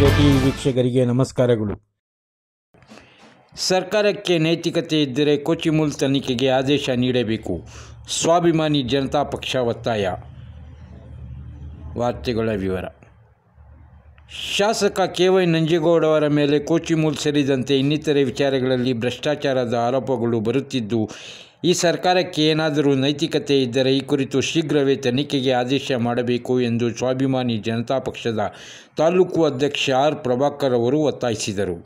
TV ವೀಕ್ಷಕರಿಗೆ ನಮಸ್ಕಾರಗಳು. ಸರ್ಕಾರಕ್ಕೆ ನೈತಿಕತೆ ಇದ್ದರೆ ಕೋಚಿಮೂಲ್ ತನಿಖೆಗೆ ಆದೇಶ ನೀಡಬೇಕು. ಸ್ವಾಭಿಮಾನಿ ಜನತಾ ಪಕ್ಷ ಒತ್ತಾಯ. ವಾರ್ತೆಗಳ ವಿವರ. ಶಾಸಕ ಕೆ.ವೈ. ನಂಜೇಗೌಡ ಅವರ ಮೇಲೆ ಕೋಚಿಮೂಲ್ ಸೇರಿದಂತೆ ಇನ್ನಿತರೆ ವಿಚಾರಗಳಲ್ಲಿ ಭ್ರಷ್ಟಾಚಾರದ ಆರೋಪಗಳು ಬರುತ್ತಿದ್ದು, ಈ ಸರ್ಕಾರಕ್ಕೆ ಏನಾದರೂ ನೈತಿಕತೆ ಇದ್ದರೆ ಈ ಕುರಿತು ಶೀಘ್ರವೇ ತನಿಖೆಗೆ ಆದೇಶ ಮಾಡಬೇಕು ಎಂದು ಸ್ವಾಭಿಮಾನಿ ಜನತಾ ಪಕ್ಷದ ತಾಲೂಕು ಅಧ್ಯಕ್ಷ ಆರ್. ಪ್ರಭಾಕರ್ ಅವರು ಒತ್ತಾಯಿಸಿದರು.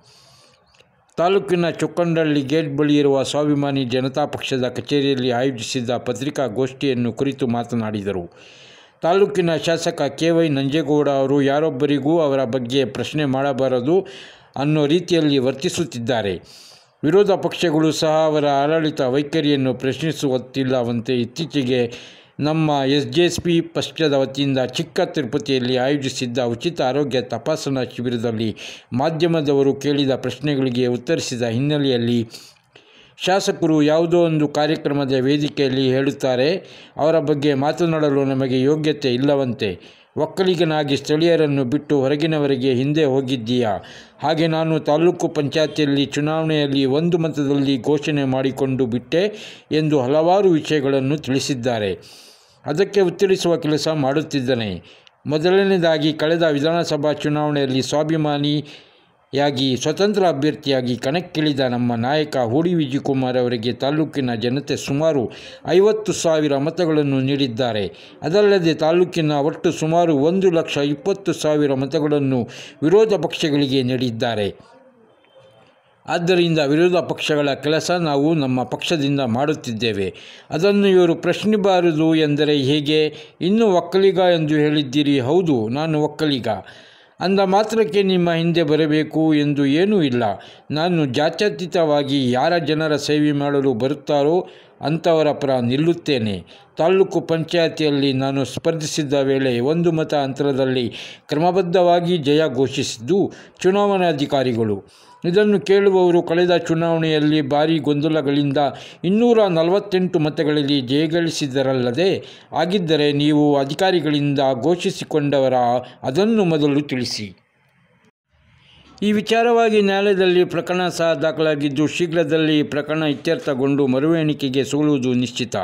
ತಾಲೂಕಿನ ಚೊಕ್ಕಂಡಳ್ಳಿ ಗೇಟ್ ಬಳಿ ಇರುವ ಸ್ವಾಭಿಮಾನಿ ಜನತಾ ಪಕ್ಷದ ಕಚೇರಿಯಲ್ಲಿ ಆಯೋಜಿಸಿದ್ದ ಪತ್ರಿಕಾಗೋಷ್ಠಿಯನ್ನು ಕುರಿತು ಮಾತನಾಡಿದರು. ತಾಲೂಕಿನ ಶಾಸಕ ಕೆ.ವೈ. ನಂಜೇಗೌಡ ಅವರು ಯಾರೊಬ್ಬರಿಗೂ ಅವರ ಬಗ್ಗೆ ಪ್ರಶ್ನೆ ಮಾಡಬಾರದು ಅನ್ನೋ ರೀತಿಯಲ್ಲಿ ವರ್ತಿಸುತ್ತಿದ್ದಾರೆ. ವಿರೋಧ ಪಕ್ಷಗಳು ಸಹ ಅವರ ಆಡಳಿತ ವೈಖರಿಯನ್ನು ಪ್ರಶ್ನಿಸುತ್ತಿಲ್ಲವಂತೆ. ಇತ್ತೀಚೆಗೆ ನಮ್ಮ ಎಸ್ಜೆಎಸ್ಪಿ ಪಕ್ಷದ ವತಿಯಿಂದ ಚಿಕ್ಕ ತಿರುಪತಿಯಲ್ಲಿ ಆಯೋಜಿಸಿದ್ದ ಉಚಿತ ಆರೋಗ್ಯ ತಪಾಸಣಾ ಶಿಬಿರದಲ್ಲಿ ಮಾಧ್ಯಮದವರು ಕೇಳಿದ ಪ್ರಶ್ನೆಗಳಿಗೆ ಉತ್ತರಿಸಿದ ಹಿನ್ನೆಲೆಯಲ್ಲಿ ಶಾಸಕರು ಯಾವುದೋ ಒಂದು ಕಾರ್ಯಕ್ರಮದ ವೇದಿಕೆಯಲ್ಲಿ ಹೇಳುತ್ತಾರೆ, ಅವರ ಬಗ್ಗೆ ಮಾತನಾಡಲು ನಮಗೆ ಯೋಗ್ಯತೆ ಇಲ್ಲವಂತೆ. ಒಕ್ಕಲಿಗನಾಗಿ ಸ್ಥಳೀಯರನ್ನು ಬಿಟ್ಟು ಹೊರಗಿನವರಿಗೆ ಹಿಂದೆ ಹೋಗಿದ್ದೀಯಾ? ಹಾಗೆ ನಾನು ತಾಲೂಕು ಪಂಚಾಯತಿಯಲ್ಲಿ ಚುನಾವಣೆಯಲ್ಲಿ ಒಂದು ಮತದಲ್ಲಿ ಘೋಷಣೆ ಮಾಡಿಕೊಂಡು ಬಿಟ್ಟೆ ಎಂದು ಹಲವಾರು ವಿಷಯಗಳನ್ನು ತಿಳಿಸಿದ್ದಾರೆ. ಅದಕ್ಕೆ ಉತ್ತರಿಸುವ ಕೆಲಸ ಮಾಡುತ್ತಿದ್ದೇನೆ. ಮೊದಲನೇದಾಗಿ, ಕಳೆದ ವಿಧಾನಸಭಾ ಚುನಾವಣೆಯಲ್ಲಿ ಸ್ವಾಭಿಮಾನಿಯಾಗಿ ಸ್ವತಂತ್ರ ಅಭ್ಯರ್ಥಿಯಾಗಿ ಕಣಕ್ಕಿಳಿದ ನಮ್ಮ ನಾಯಕ ಹೂಡಿ ವಿಜಯಕುಮಾರ್ ಅವರಿಗೆ ತಾಲೂಕಿನ ಜನತೆ ಸುಮಾರು 50,000 ಮತಗಳನ್ನು ನೀಡಿದ್ದಾರೆ. ಅದಲ್ಲದೆ ತಾಲೂಕಿನ ಒಟ್ಟು ಸುಮಾರು 1,20,000 ಮತಗಳನ್ನು ವಿರೋಧ ಪಕ್ಷಗಳಿಗೆ ನೀಡಿದ್ದಾರೆ. ಆದ್ದರಿಂದ ವಿರೋಧ ಪಕ್ಷಗಳ ಕೆಲಸ ನಾವು ನಮ್ಮ ಪಕ್ಷದಿಂದ ಮಾಡುತ್ತಿದ್ದೇವೆ. ಅದನ್ನು ಇವರು ಪ್ರಶ್ನಿಸಬಾರದು ಎಂದರೆ ಹೇಗೆ? ಇನ್ನು ಒಕ್ಕಲಿಗ ಎಂದು ಹೇಳಿದ್ದೀರಿ. ಹೌದು, ನಾನು ಒಕ್ಕಲಿಗ. ಅಂದ ಮಾತ್ರಕ್ಕೆ ನಿಮ್ಮ ಹಿಂದೆ ಬರಬೇಕು ಎಂದು ಏನೂ ಇಲ್ಲ. ನಾನು ಜಾತ್ಯತೀತವಾಗಿ ಯಾರ ಜನರ ಸೇವೆ ಮಾಡಲು ಬರುತ್ತಾರೋ ಅಂಥವರ ಪರ ನಿಲ್ಲುತ್ತೇನೆ. ತಾಲೂಕು ಪಂಚಾಯತಿಯಲ್ಲಿ ನಾನು ಸ್ಪರ್ಧಿಸಿದ್ದ ವೇಳೆ 1 ಮತ ಅಂತರದಲ್ಲಿ ಕ್ರಮಬದ್ಧವಾಗಿ ಜಯ ಘೋಷಿಸಿದ್ದು ಚುನಾವಣಾಧಿಕಾರಿಗಳು. ಇದನ್ನು ಕೇಳುವವರು ಕಳೆದ ಚುನಾವಣೆಯಲ್ಲಿ ಭಾರೀ ಗೊಂದಲಗಳಿಂದ 248 ಮತಗಳಲ್ಲಿ ಜಯಗಳಿಸಿದರಲ್ಲದೆ, ಆಗಿದ್ದರೆ ನೀವು ಅಧಿಕಾರಿಗಳಿಂದ ಘೋಷಿಸಿಕೊಂಡವರ ಅದನ್ನು ಮೊದಲು ತಿಳಿಸಿ. ಈ ವಿಚಾರವಾಗಿ ನ್ಯಾಯಾಲಯದಲ್ಲಿ ಪ್ರಕರಣ ಸಹ ದಾಖಲಾಗಿದ್ದು, ಶೀಘ್ರದಲ್ಲಿ ಈ ಪ್ರಕರಣ ಇತ್ಯರ್ಥಗೊಂಡು ಮರು ಎಣಿಕೆಗೆ ಸೋಲುವುದು ನಿಶ್ಚಿತ.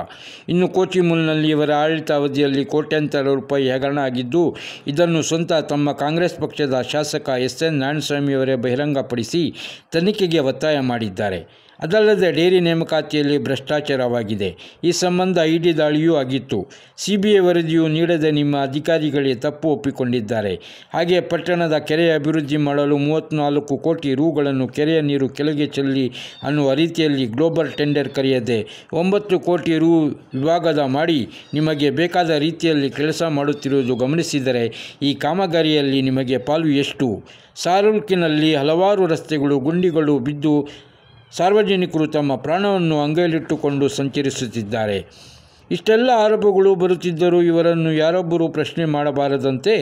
ಇನ್ನು ಕೋಚಿಮೂಲ್ನಲ್ಲಿ ಇವರ ಆಡಳಿತ ಅವಧಿಯಲ್ಲಿ ಕೋಟ್ಯಾಂತರ ರೂಪಾಯಿ ಹಗರಣ ಆಗಿದ್ದು, ಇದನ್ನು ಸ್ವತಃ ತಮ್ಮ ಕಾಂಗ್ರೆಸ್ ಪಕ್ಷದ ಶಾಸಕ ಎಸ್.ಎನ್. ನಾರಾಯಣಸ್ವಾಮಿಯವರೇ ಬಹಿರಂಗಪಡಿಸಿ ತನಿಖೆಗೆ ಒತ್ತಾಯ ಮಾಡಿದ್ದಾರೆ. ಅದಲ್ಲದೆ ಡೇರಿ ನೇಮಕಾತಿಯಲ್ಲಿ ಭ್ರಷ್ಟಾಚಾರವಾಗಿದೆ. ಈ ಸಂಬಂಧ ಇಡಿ ದಾಳಿಯೂ ಆಗಿತ್ತು. ಸಿಬಿಐ ವರದಿಯೂ ನೀಡದೆ ನಿಮ್ಮ ಅಧಿಕಾರಿಗಳೇ ತಪ್ಪು ಒಪ್ಪಿಕೊಂಡಿದ್ದಾರೆ. ಹಾಗೆ ಪಟ್ಟಣದ ಕೆರೆ ಅಭಿವೃದ್ಧಿ ಮಾಡಲು 34 ಕೋಟಿ ರುಗಳನ್ನು ಕೆರೆಯ ನೀರು ಕೆಳಗೆ ಚೆಲ್ಲಿ ಅನ್ನುವ ರೀತಿಯಲ್ಲಿ ಗ್ಲೋಬಲ್ ಟೆಂಡರ್ ಕರೆಯದೆ 9 ಕೋಟಿ ರು ವಿಭಾಗದ ಮಾಡಿ ನಿಮಗೆ ಬೇಕಾದ ರೀತಿಯಲ್ಲಿ ಕೆಲಸ ಮಾಡುತ್ತಿರುವುದು ಗಮನಿಸಿದರೆ ಈ ಕಾಮಗಾರಿಯಲ್ಲಿ ನಿಮಗೆ ಪಾಲು ಎಷ್ಟು? ತಾಲೂಕಿನಲ್ಲಿ ಹಲವಾರು ರಸ್ತೆಗಳು ಗುಂಡಿಗಳು ಬಿದ್ದು ಸಾರ್ವಜನಿಕರು ತಮ್ಮ ಪ್ರಾಣವನ್ನು ಅಂಗೈಲಿಟ್ಟುಕೊಂಡು ಸಂಚರಿಸುತ್ತಿದ್ದಾರೆ. ಇಷ್ಟೆಲ್ಲ ಆರೋಪಗಳು ಬರುತ್ತಿದ್ದರೂ ಇವರನ್ನು ಯಾರೊಬ್ಬರೂ ಪ್ರಶ್ನೆ ಮಾಡಬಾರದಂತೆ,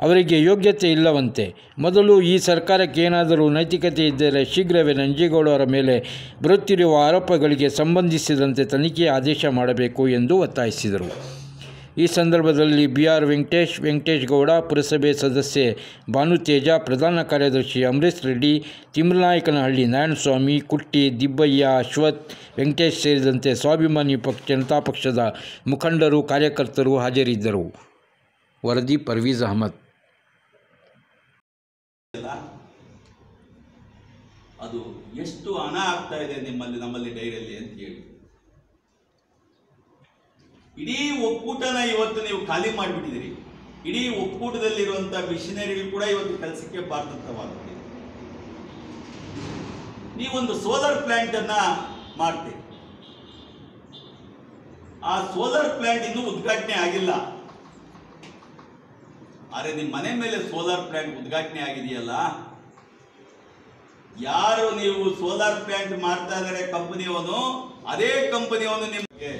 ಅವರಿಗೆ ಯೋಗ್ಯತೆ ಇಲ್ಲವಂತೆ. ಮೊದಲು ಈ ಸರ್ಕಾರಕ್ಕೆ ಏನಾದರೂ ನೈತಿಕತೆ ಇದ್ದರೆ ಶೀಘ್ರವೇ ನಂಜೇಗೌಡ ಅವರ ಮೇಲೆ ಬರುತ್ತಿರುವ ಆರೋಪಗಳಿಗೆ ಸಂಬಂಧಿಸಿದಂತೆ ತನಿಖೆಯ ಆದೇಶ ಮಾಡಬೇಕು ಎಂದು ಒತ್ತಾಯಿಸಿದರು. ಈ ಸಂದರ್ಭದಲ್ಲಿ ಬಿ.ಆರ್. ವೆಂಕಟೇಶ್ ಗೌಡ, ಪುರಸಭೆ ಸದಸ್ಯೆ ಭಾನುತೇಜ, ಪ್ರಧಾನ ಕಾರ್ಯದರ್ಶಿ ಅಮರೇಶ್ ರೆಡ್ಡಿ, ತಿಮ್ಮನಾಯಕನಹಳ್ಳಿ ನಾರಾಯಣಸ್ವಾಮಿ, ಕುಟ್ಟಿ, ದಿಬ್ಬಯ್ಯ, ಅಶ್ವಥ್, ವೆಂಕಟೇಶ್ ಸೇರಿದಂತೆ ಸ್ವಾಭಿಮಾನಿ ಜನತಾ ಪಕ್ಷದ ಮುಖಂಡರು, ಕಾರ್ಯಕರ್ತರು ಹಾಜರಿದ್ದರು. ವರದಿ ಪರ್ವೀಜ್ ಅಹಮದ್. ಅದು ಎಷ್ಟು ಹಣ ಆಗ್ತಾ ಇದೆ ನಮ್ಮಲ್ಲಿ ಡೈರಿಯಲ್ಲಿ ಅಂತ ಹೇಳಿ, ಇಡೀ ಒಕ್ಕೂಟನ ಇವತ್ತು ನೀವು ಖಾಲಿ ಮಾಡಿಬಿಟ್ಟಿದ್ದೀರಿ. ಇಡೀ ಒಕ್ಕೂಟದಲ್ಲಿರುವಂತಹ ಮಿಷನರಿಗಳು ಕೂಡ ಇವತ್ತು ಕೆಲಸಕ್ಕೆ ಬಾರದಂತವಾಗ್ಬಿಟ್ಟಿದೆ. ನೀವೊಂದು ಸೋಲಾರ್ ಪ್ಲಾಂಟ್ ಅನ್ನ ಮಾಡ್ತೀರಿ, ಆ ಸೋಲಾರ್ ಪ್ಲಾಂಟ್ ಇನ್ನೂ ಉದ್ಘಾಟನೆ ಆಗಿಲ್ಲ. ಆದರೆ ನಿಮ್ಮ ಮನೆ ಮೇಲೆ ಸೋಲಾರ್ ಪ್ಲಾಂಟ್ ಉದ್ಘಾಟನೆ ಆಗಿದೆಯಲ್ಲ, ಯಾರು ನೀವು ಸೋಲಾರ್ ಪ್ಲಾಂಟ್ ಮಾಡ್ತಾ ಇದ್ದಾರೆ ಕಂಪನಿಯವನು, ಅದೇ ಕಂಪನಿಯವನು ನಿಮಗೆ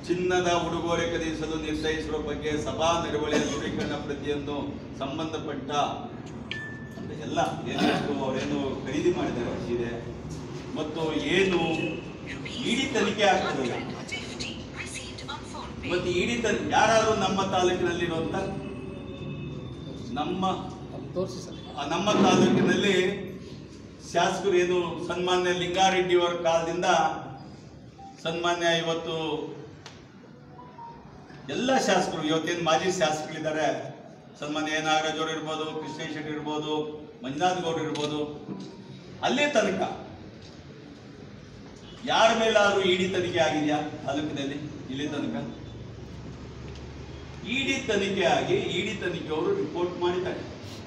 ಚಿನ್ನದ ಉಡುಗೊರೆ ಖರೀದಿಸಲು ನಿರ್ಣಯಿಸುವ ಬಗ್ಗೆ ಸಭಾ ನಿರ್ವಹಣೆಯ ದೃಢೀಕರಣ ಪ್ರತಿಯನ್ನು ಸಂಬಂಧಪಟ್ಟ ಎಲ್ಲ ಅವರೇನು ಖರೀದಿ ಮಾಡಿದ್ದಾರೆ ಇದೆ ಮತ್ತು ಏನು ಇಡಿ ತನಿಖೆ ಆಗ್ತದೆ. ಮತ್ತು ಇಡಿ ಯಾರಾದರೂ ನಮ್ಮ ತಾಲೂಕಿನಲ್ಲಿರುವಂತ ನಮ್ಮ ತೋರಿಸಿ ಸರ್. ನಮ್ಮ ತಾಲೂಕಿನಲ್ಲಿ ಶಾಸಕರು ಏನು ಸನ್ಮಾನ್ಯ ಲಿಂಗಾರೆಡ್ಡಿಯವರ ಕಾಲದಿಂದ ಸನ್ಮಾನ್ಯ ಇವತ್ತು ಎಲ್ಲ ಶಾಸಕರು ಇವತ್ತೇನು ಮಾಜಿ ಶಾಸಕರಿದ್ದಾರೆ, ಸನ್ಮಾನ್ಯ ನಾಗರಾಜ್ ಅವರು ಇರ್ಬೋದು, ಕೃಷ್ಣೇಶ್ ಶೆಟ್ಟಿ ಇರ್ಬೋದು, ಮಂಜುನಾಥ್ ಗೌಡರು ಇರ್ಬೋದು, ಅಲ್ಲೇ ತನಕ ಯಾರ ಮೇಲಾದ್ರೂ ಇಡಿ ತನಿಖೆ ಆಗಿದೆಯಾ ತಾಲೂಕಿನಲ್ಲಿ? ಇಲ್ಲಿ ತನಕ ಇಡಿ ತನಿಖೆ ಆಗಿ ಇಡಿ ತನಿಖೆಯವರು ರಿಪೋರ್ಟ್ ಮಾಡಿದ್ದಾರೆ.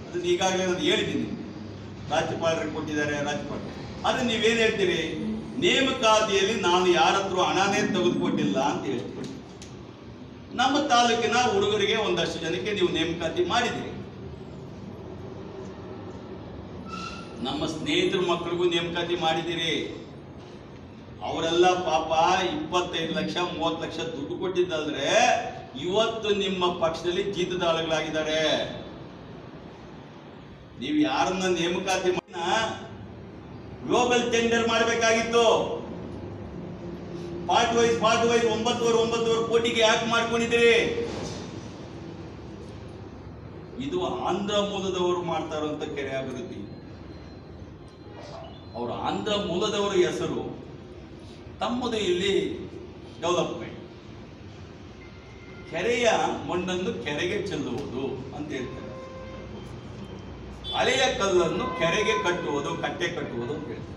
ಅದನ್ನು ಈಗಾಗಲೇ ನಾನು ಹೇಳಿದ್ದೀನಿ, ರಾಜ್ಯಪಾಲರಿಗೆ ಕೊಟ್ಟಿದ್ದಾರೆ ರಾಜ್ಯಪಾಲರು. ಆದರೆ ನೀವೇನು ಹೇಳ್ತೀರಿ? ನೇಮಕಾತಿಯಲ್ಲಿ ನಾನು ಯಾರ ಹತ್ರ ಹಣನೇ ತೆಗೆದುಕೊಟ್ಟಿಲ್ಲ ಅಂತ ಹೇಳ್ತೀರಿ. ನಮ್ಮ ತಾಲೂಕಿನ ಹುಡುಗರಿಗೆ ಒಂದಷ್ಟು ಜನಕ್ಕೆ ನೀವು ನೇಮಕಾತಿ ಮಾಡಿದ್ದೀರಿ, ನಮ್ಮ ಸ್ನೇಹಿತರ ಮಕ್ಕಳಿಗೂ ನೇಮಕಾತಿ ಮಾಡಿದ್ದೀರಿ. ಅವರೆಲ್ಲ ಪಾಪ 25 ಲಕ್ಷ 30 ಲಕ್ಷ ದುಡ್ಡು ಕೊಟ್ಟಿದ್ದಲ್ದ್ರೆ ಇವತ್ತು ನಿಮ್ಮ ಪಕ್ಷದಲ್ಲಿ ಜೀತದಾಳುಗಳಾಗಿದ್ದಾರೆ. ನೀವು ಯಾರನ್ನ ನೇಮಕಾತಿ ಗ್ಲೋಬಲ್ ಟೆಂಡರ್ ಮಾಡಬೇಕಾಗಿತ್ತು. ಪಾರ್ಟ್ ವೈಸ್ 9 ಕೋಟಿಗೆ ಯಾಕೆ ಮಾಡ್ಕೊಂಡಿದ್ದೀರಿ? ಇದು ಆಂಧ್ರ ಮೂಲದವರು ಮಾಡ್ತಾ ಇರುವಂತ ಕೆರೆ ಅಭಿವೃದ್ಧಿ. ಅವರು ಆಂಧ್ರ ಮೂಲದವರ ಹೆಸರು, ತಮ್ಮದು ಇಲ್ಲಿ ಡೆವಲಪ್ಮೆಂಟ್. ಕೆರೆಯ ಮಣ್ಣನ್ನು ಕೆರೆಗೆ ಚೆಲ್ಲುವುದು ಅಂತ ಹೇಳ್ತಾರೆ, ಹಳೆಯ ಕಲ್ಲನ್ನು ಕೆರೆಗೆ ಕಟ್ಟುವುದು, ಕಟ್ಟೆ ಕಟ್ಟುವುದು ಅಂತ ಹೇಳ್ತಾರೆ.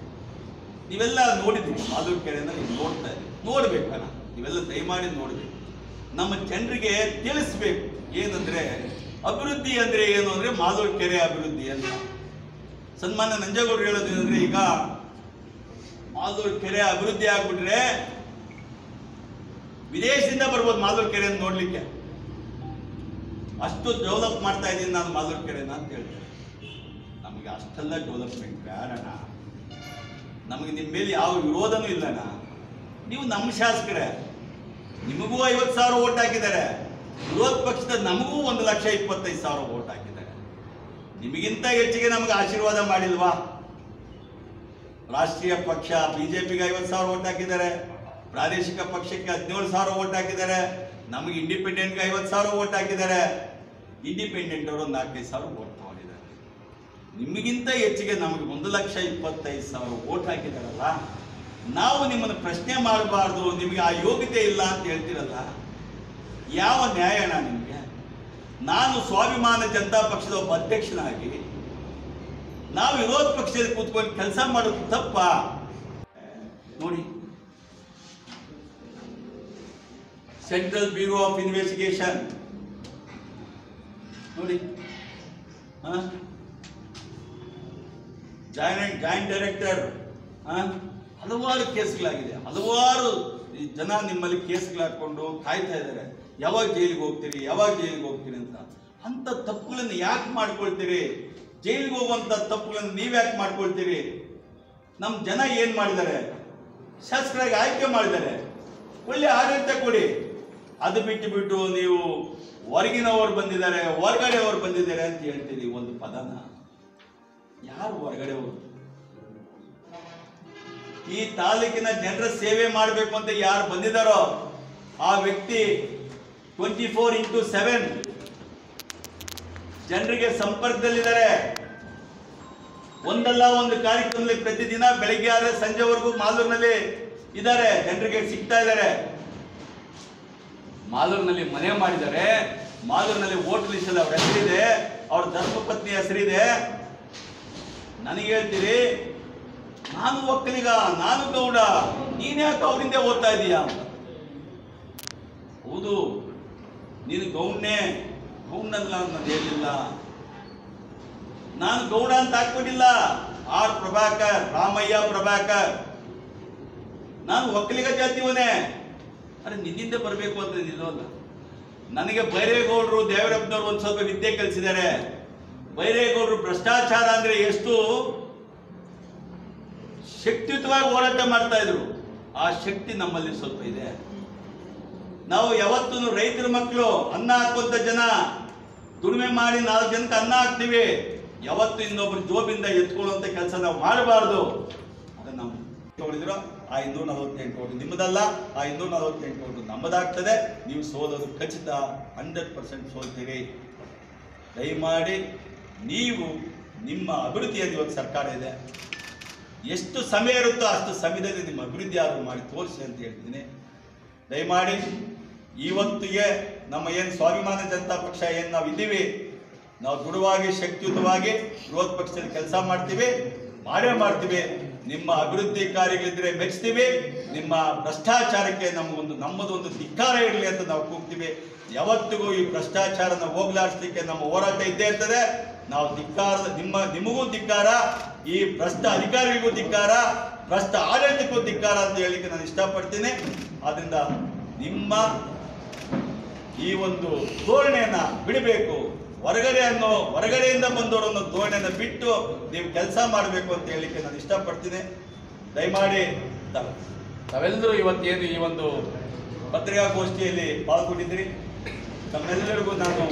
ನೀವೆಲ್ಲ ನೋಡಿದ್ದೀವಿ, ಮಾಲೂರು ಕೆರೆನ ನೀವು ನೋಡ್ತಾ ಇದ್ದೀವಿ, ನೋಡ್ಬೇಕಲ್ಲ ನೀವೆಲ್ಲ ದಯಮಾಡಿ ನೋಡ್ಬೇಕು. ನಮ್ಮ ಜನರಿಗೆ ತಿಳಿಸ್ಬೇಕು ಏನಂದ್ರೆ ಅಭಿವೃದ್ಧಿ ಅಂದ್ರೆ ಏನು ಅಂದ್ರೆ ಮಾಲೂರು ಕೆರೆ ಅಭಿವೃದ್ಧಿ ಅಂತ. ಸನ್ಮಾನ್ಯ ನಂಜೇಗೌಡರು ಹೇಳೋದೇನಂದ್ರೆ, ಈಗ ಮಾಲೂರು ಕೆರೆ ಅಭಿವೃದ್ಧಿ ಆಗ್ಬಿಟ್ರೆ ವಿದೇಶದಿಂದ ಬರ್ಬೋದು ಮಾಲೂರು ಕೆರೆಯನ್ನು ನೋಡ್ಲಿಕ್ಕೆ, ಅಷ್ಟು ಡೆವಲಪ್ ಮಾಡ್ತಾ ಇದ್ದೀನಿ ನಾನು ಮಾಲೂರು ಕೆರೆನ ಅಂತ ಹೇಳ್ತಾರೆ. ನಮಗೆ ಅಷ್ಟೆಲ್ಲ ಡೆವಲಪ್ಮೆಂಟ್ ಬೇಡಣ, ನಮಗೆ ನಿಮ್ಮ ಮೇಲೆ ಯಾವ ವಿರೋಧನೂ ಇಲ್ಲಣ್ಣ. ನೀವು ನಮ್ಮ ಶಾಸಕರೇ, ನಿಮಗೂ 50,000 ಓಟ್ ಹಾಕಿದ್ದಾರೆ, ವಿರೋಧ ಪಕ್ಷದ ನಮಗೂ 1,25,000 ಓಟ್ ಹಾಕಿದ್ದಾರೆ. ನಿಮಗಿಂತ ಹೆಚ್ಚಿಗೆ ನಮಗೆ ಆಶೀರ್ವಾದ ಮಾಡಿಲ್ವಾ? ರಾಷ್ಟ್ರೀಯ ಪಕ್ಷ ಬಿಜೆಪಿಗೆ 50,000 ಓಟ್ ಹಾಕಿದ್ದಾರೆ, ಪ್ರಾದೇಶಿಕ ಪಕ್ಷಕ್ಕೆ 17,000 ಓಟ್ ಹಾಕಿದ್ದಾರೆ, ನಮಗೆ ಇಂಡಿಪೆಂಡೆಂಟ್ಗೆ 50,000 ಓಟ್ ಹಾಕಿದ್ದಾರೆ. ಇಂಡಿಪೆಂಡೆಂಟ್ ಅವರು 4,5,000 ಓಟ್ ತಗೊಂಡಿದ್ದಾರೆ. ನಿಮಗಿಂತ ಹೆಚ್ಚಿಗೆ ನಮಗೆ 1,25,000 ಓಟ್ ಹಾಕಿದಾರಲ್ಲ, ನಾವು ನಿಮ್ಮನ್ನು ಪ್ರಶ್ನೆ ಮಾಡಬಾರ್ದು, ನಿಮಗೆ ಆ ಯೋಗ್ಯತೆ ಇಲ್ಲ ಅಂತ ಹೇಳ್ತಿರಲ್ಲ, ಯಾವ ನ್ಯಾಯಣ ನಿಮಗೆ? ನಾನು ಸ್ವಾಭಿಮಾನ ಜನತಾ ಪಕ್ಷದ ಒಬ್ಬ ಅಧ್ಯಕ್ಷನಾಗಿ ನಾವು ವಿರೋಧ ಪಕ್ಷದಲ್ಲಿ ಕೂತ್ಕೊಂಡು ಕೆಲಸ ಮಾಡೋದು ತಪ್ಪ? ನೋಡಿ, ಸೆಂಟ್ರಲ್ ಬ್ಯೂರೋ ಆಫ್ ಇನ್ವೆಸ್ಟಿಗೇಷನ್ ನೋಡಿ, ಜಾಯಿಂಟ್ ಡೈರೆಕ್ಟರ್, ಹಲವಾರು ಕೇಸ್ಗಳಾಗಿದೆ. ಹಲವಾರು ಜನ ನಿಮ್ಮಲ್ಲಿ ಕೇಸ್ಗಳು ಹಾಕೊಂಡು ಕಾಯ್ತಾ ಇದ್ದಾರೆ, ಯಾವಾಗ ಜೈಲಿಗೆ ಹೋಗ್ತೀರಿ, ಯಾವಾಗ ಜೈಲಿಗೆ ಹೋಗ್ತೀರಿ ಅಂತ. ಅಂತ ತಪ್ಪುಗಳನ್ನು ಯಾಕೆ ಮಾಡ್ಕೊಳ್ತೀರಿ? ಜೈಲಿಗೆ ಹೋಗುವಂತ ತಪ್ಪುಗಳನ್ನು ನೀವ್ಯಾಕೆ ಮಾಡ್ಕೊಳ್ತೀರಿ? ನಮ್ಮ ಜನ ಏನ್ ಮಾಡಿದ್ದಾರೆ? ಶಾಸಕರಾಗಿ ಆಯ್ಕೆ ಮಾಡಿದ್ದಾರೆ, ಒಳ್ಳೆ ಆಡಳಿತ ಕೊಡಿ. ಅದು ಬಿಟ್ಟು ನೀವು ಹೊರಗಿನವರು ಬಂದಿದ್ದಾರೆ, ಹೊರಗಡೆಯವರು ಬಂದಿದ್ದಾರೆ ಅಂತ ಹೇಳ್ತೀರಿ ಒಂದು ಪದನ. ಯಾರು ಹೊರಗಡೆಯವರು? ಈ ತಾಲೂಕಿನ ಜನರ ಸೇವೆ ಮಾಡಬೇಕು ಅಂತ ಯಾರು ಬಂದಿದ್ದಾರೋ ಆ ವ್ಯಕ್ತಿ 24x7 ಜನರಿಗೆ ಸಂಪರ್ಕದಲ್ಲಿದ್ದಾರೆ. ಒಂದಲ್ಲ ಒಂದು ಕಾರ್ಯಕ್ರಮದಲ್ಲಿ ಪ್ರತಿದಿನ ಬೆಳಿಗ್ಗೆ ಆದ್ರೆ ಸಂಜೆವರೆಗೂ ಮಾಲೂರಿನಲ್ಲಿ ಇದ್ದಾರೆ, ಜನರಿಗೆ ಸಿಗ್ತಾ ಇದ್ದಾರೆ. ಮಾಲೂರಿನಲ್ಲಿ ಮನೆ ಮಾಡಿದ್ದಾರೆ, ಮಾಲೂರಿನಲ್ಲಿ ವೋಟರ್ ಲಿಸ್ಟ್ ಅಲ್ಲಿ ಅವ್ರ ಹೆಸರಿದೆ, ಅವ್ರ ಧರ್ಮಪತ್ನಿ ಹೆಸರಿದೆ. ನನಗೆ ಹೇಳ್ತೀರಿ ನಾನು ಒಕ್ಕಲಿಗ, ನಾನು ಗೌಡ, ನೀನ್ಯಾಕೆ ಅವರಿಂದ ಓದ್ತಾ ಇದೀಯಾ ಅಂತ. ಹೌದು, ನೀನು ಗೌಡನಲ್ಲ ಅನ್ನೋದು ಹೇಳಿಲ್ಲ. ನಾನು ಗೌಡ ಅಂತ ಹಾಕ್ಬಿಟ್ಟಿಲ್ಲ. ಆರ್ ಪ್ರಭಾಕರ್, ರಾಮಯ್ಯ ಪ್ರಭಾಕರ್, ನಾನು ಒಕ್ಕಲಿಗ ಜಾತಿಯವನೇ. ಅರೆ ನಿನ್ನಿಂದ ಬರಬೇಕು ಅಂತ ನಿಲ್ಲೋಲ್ಲ. ನನಗೆ ಬೈರೇಗೌಡರು, ದೇವರಪ್ಪನವರು ಒಂದು ಸ್ವಲ್ಪ ವಿದ್ಯೆ ಕಲಿಸಿದ್ದಾರೆ. ಬೈರೇಗೌಡರು ಭ್ರಷ್ಟಾಚಾರ ಅಂದ್ರೆ ಎಷ್ಟು ಶಕ್ತಿಯುತವಾಗಿ ಹೋರಾಟ ಮಾಡ್ತಾ ಇದ್ರು, ಆ ಶಕ್ತಿ ನಮ್ಮಲ್ಲಿ ಸ್ವಲ್ಪ ಇದೆ. ನಾವು ಯಾವತ್ತೂ ರೈತರ ಮಕ್ಕಳು, ಅನ್ನ ಹಾಕುವಂತ ಜನ, ದುಡಿಮೆ ಮಾಡಿ 4 ಜನಕ್ಕೆ ಅನ್ನ ಹಾಕ್ತೀವಿ. ಯಾವತ್ತು ಇನ್ನೊಬ್ರು ಜೋಬಿಂದ ಎತ್ಕೊಳ್ಳುವಂತ ಕೆಲಸ ನಾವು ಮಾಡಬಾರ್ದು. ಅದನ್ನ ನಾವು ತಗೊಂಡಿದ್ರು. ಆ 248 ಕೋಟಿ ನಿಮ್ಮದಲ್ಲ, ಆ 248 ಕೋಟಿ ನಮ್ಮದಾಗ್ತದೆ. ನೀವು ಸೋಲೋದು ಖಚಿತ, 100% ಸೋಲ್ತೀರಿ. ದಯಮಾಡಿ ನೀವು ನಿಮ್ಮ ಅಭಿವೃದ್ಧಿಯಲ್ಲಿ ಇವತ್ತು ಸರ್ಕಾರ ಇದೆ, ಎಷ್ಟು ಸಮಯ ಇರುತ್ತೋ ಅಷ್ಟು ಸಮಯದಲ್ಲಿ ನಿಮ್ಮ ಅಭಿವೃದ್ಧಿ ಆದರೂ ಮಾಡಿ ತೋರಿಸಿ ಅಂತ ಹೇಳ್ತೀನಿ. ದಯಮಾಡಿ ಇವತ್ತಿಗೆ ನಮ್ಮ ಏನು ಸ್ವಾಭಿಮಾನ ಜನತಾ ಪಕ್ಷ ಏನು ನಾವು ಇದ್ದೀವಿ, ನಾವು ದೃಢವಾಗಿ ಶಕ್ತಿಯುತವಾಗಿ ವಿರೋಧ ಪಕ್ಷದಲ್ಲಿ ಕೆಲಸ ಮಾಡ್ತೀವಿ, ಮಾಡೇ ಮಾಡ್ತೀವಿ. ನಿಮ್ಮ ಅಭಿವೃದ್ಧಿ ಕಾರ್ಯಗಳಿದ್ರೆ ಮೆಚ್ತೀವಿ, ನಿಮ್ಮ ಭ್ರಷ್ಟಾಚಾರಕ್ಕೆ ನಮ್ಮದು ಒಂದು ಧಿಕ್ಕಾರ ಇರಲಿ ಅಂತ ನಾವು ಕೂಗ್ತೀವಿ. ಯಾವತ್ತಿಗೂ ಈ ಭ್ರಷ್ಟಾಚಾರನ ಹೋಗ್ಲಾಡಿಸ್ಲಿಕ್ಕೆ ನಮ್ಮ ಹೋರಾಟ ಇದ್ದೇ ಇರ್ತದೆ. ನಾವು ನಿಮಗೂ ಧಿಕ್ಕಾರ, ಈ ಭ್ರಷ್ಟ ಅಧಿಕಾರಿಗಳಿಗೂ ಧಿಕ್ಕಾರ, ಭ್ರಷ್ಟ ಆಡಳಿತಕ್ಕೂ ಧಿಕ್ಕಾರ ಅಂತ ಹೇಳಿಕ್ಕೆ ನಾನು ಇಷ್ಟಪಡ್ತೀನಿ. ಆದ್ದರಿಂದ ನಿಮ್ಮ ಈ ಒಂದು ಧೋರಣೆಯನ್ನು ಬಿಡಬೇಕು, ಹೊರಗಡೆಯಿಂದ ಬಂದವರನ್ನು ಧೋರಣೆಯನ್ನು ಬಿಟ್ಟು ನೀವು ಕೆಲಸ ಮಾಡಬೇಕು ಅಂತ ಹೇಳಲಿಕ್ಕೆ ನಾನು ಇಷ್ಟಪಡ್ತೀನಿ. ದಯಮಾಡಿ ತಾವೆಲ್ಲರೂ ಇವತ್ತೇನು ಈ ಒಂದು ಪತ್ರಿಕಾಗೋಷ್ಠಿಯಲ್ಲಿ ಪಾಲ್ಗೊಂಡಿದ್ದೀರಿ, ತಮ್ಮೆಲ್ಲರಿಗೂ ನಾನು